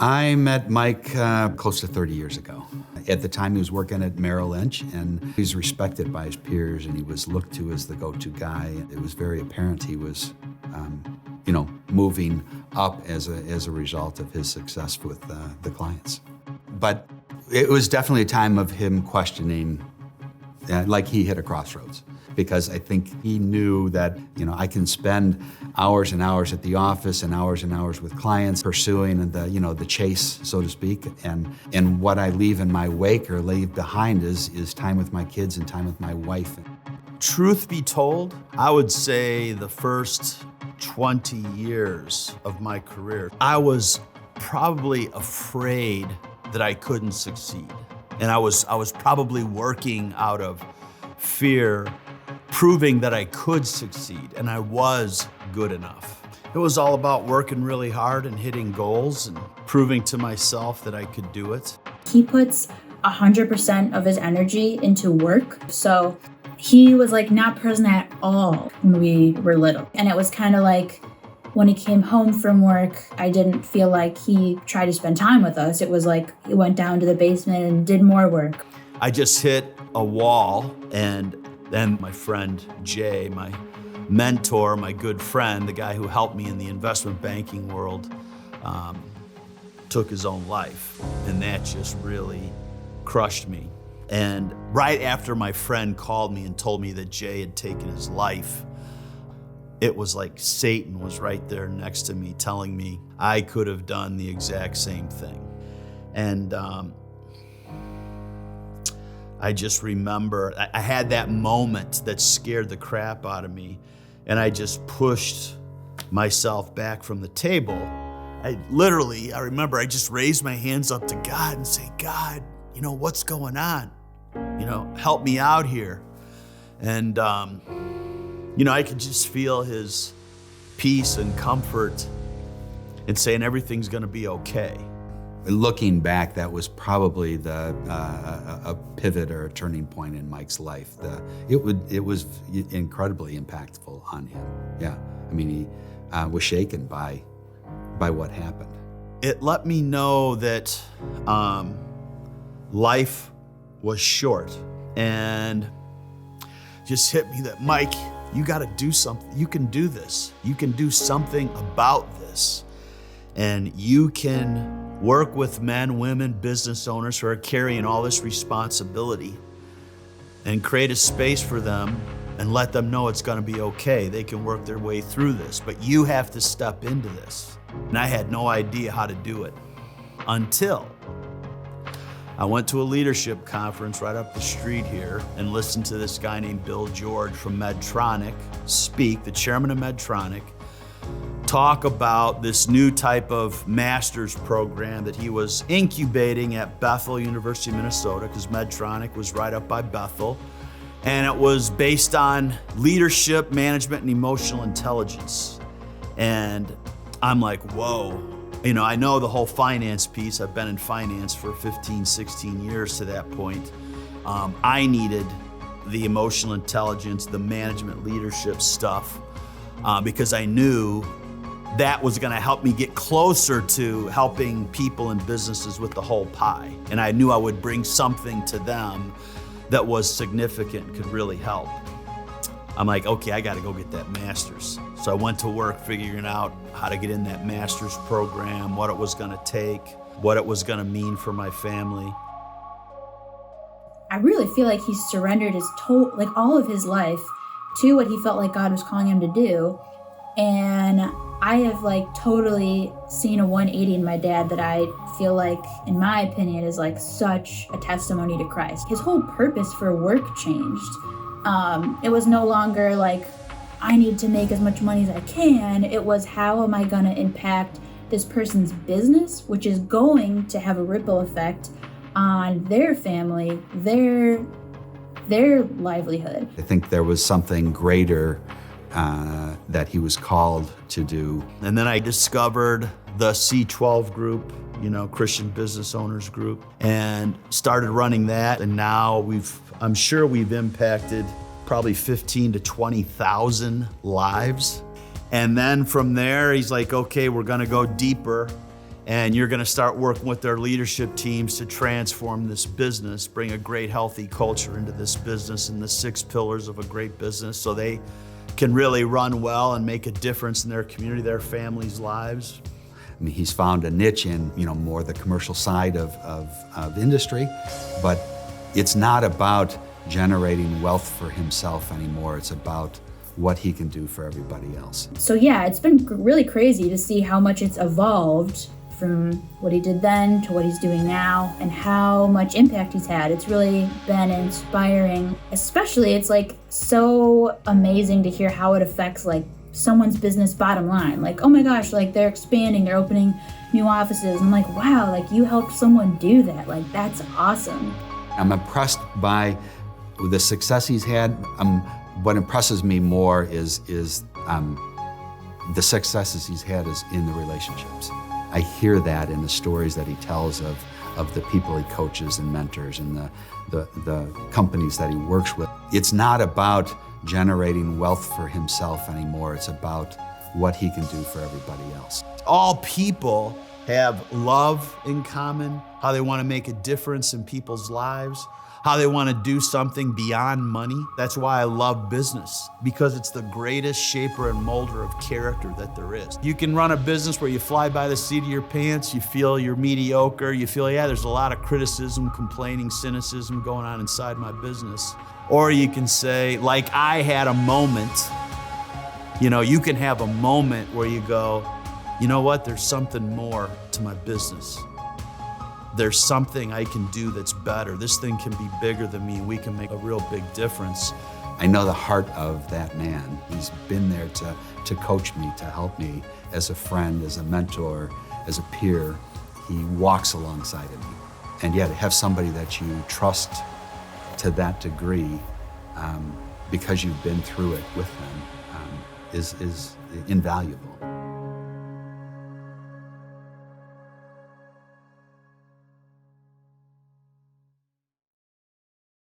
I met Mike close to 30 years ago. At the time, he was working at Merrill Lynch, and he was respected by his peers, and he was looked to as the go-to guy. It was very apparent he was, moving up as a result of his success with the clients. But it was definitely a time of him questioning, like he hit a crossroads. Because I think he knew that, I can spend hours and hours at the office and hours with clients pursuing the chase, so to speak. And what I leave in my wake or leave behind is time with my kids and time with my wife. Truth be told, I would say the first 20 years of my career, I was probably afraid that I couldn't succeed. And I was probably working out of fear, proving that I could succeed and I was good enough. It was all about working really hard and hitting goals and proving to myself that I could do it. He puts 100% of his energy into work. So he was not present at all when we were little. And it was kind of like when he came home from work, I didn't feel like he tried to spend time with us. It was like he went down to the basement and did more work. I just hit a wall, and then my friend Jay, my mentor, my good friend, the guy who helped me in the investment banking world, took his own life. And that just really crushed me. And right after my friend called me and told me that Jay had taken his life, it was like Satan was right there next to me telling me I could have done the exact same thing. And I just remember I had that moment that scared the crap out of me, and I just pushed myself back from the table. I remember I just raised my hands up to God and say, God, what's going on? Help me out here. And, I could just feel his peace and comfort and saying everything's gonna be okay. Looking back, that was probably a pivot or a turning point in Mike's life. It was incredibly impactful on him. Yeah, he was shaken by what happened. It let me know that life was short, and just hit me that, Mike, you got to do something. You can do this. You can do something about this, and you can work with men, women, business owners who are carrying all this responsibility and create a space for them and let them know it's gonna be okay. They can work their way through this, but you have to step into this. And I had no idea how to do it until I went to a leadership conference right up the street here and listened to this guy named Bill George from Medtronic speak, the chairman of Medtronic, talk about this new type of master's program that he was incubating at Bethel, University of Minnesota, because Medtronic was right up by Bethel. And it was based on leadership, management, and emotional intelligence. And I'm like, whoa. I know the whole finance piece. I've been in finance for 15, 16 years to that point. I needed the emotional intelligence, the management leadership stuff, because I knew that was gonna help me get closer to helping people and businesses with the whole pie. And I knew I would bring something to them that was significant, could really help. I'm like, okay, I gotta go get that master's. So I went to work figuring out how to get in that master's program, what it was gonna take, what it was gonna mean for my family. I really feel like he surrendered all of his life to what he felt like God was calling him to do. And I have totally seen a 180 in my dad that I feel like, in my opinion, is such a testimony to Christ. His whole purpose for work changed. It was no longer I need to make as much money as I can. It was, how am I gonna impact this person's business, which is going to have a ripple effect on their family, their livelihood. I think there was something greater that he was called to do. And then I discovered the C12 group, Christian Business Owners Group, and started running that. And now I'm sure we've impacted probably 15 to 20,000 lives. And then from there, he's like, okay, we're gonna go deeper. And you're gonna start working with their leadership teams to transform this business, bring a great healthy culture into this business and the 6 pillars of a great business so they can really run well and make a difference in their community, their families' lives. I mean, he's found a niche in, more the commercial side of industry, but it's not about generating wealth for himself anymore. It's about what he can do for everybody else. So yeah, it's been really crazy to see how much it's evolved from what he did then to what he's doing now and how much impact he's had. It's really been inspiring. Especially, it's like so amazing to hear how it affects like someone's business bottom line. Like, oh my gosh, like they're expanding, they're opening new offices. I'm like, wow, like you helped someone do that. Like that's awesome. I'm impressed by the success he's had. What impresses me more is the successes he's had is in the relationships. I hear that in the stories that he tells of the people he coaches and mentors and the companies that he works with. It's not about generating wealth for himself anymore. It's about what he can do for everybody else. All people have love in common, how they want to make a difference in people's lives, how they want to do something beyond money. That's why I love business, because it's the greatest shaper and molder of character that there is. You can run a business where you fly by the seat of your pants, you feel you're mediocre, you feel, yeah, there's a lot of criticism, complaining, cynicism going on inside my business. Or you can say, like I had a moment, you can have a moment where you go, you know what, there's something more to my business. There's something I can do that's better. This thing can be bigger than me and we can make a real big difference. I know the heart of that man. He's been there to coach me, to help me as a friend, as a mentor, as a peer. He walks alongside of me. And yet to have somebody that you trust to that degree because you've been through it with them is invaluable.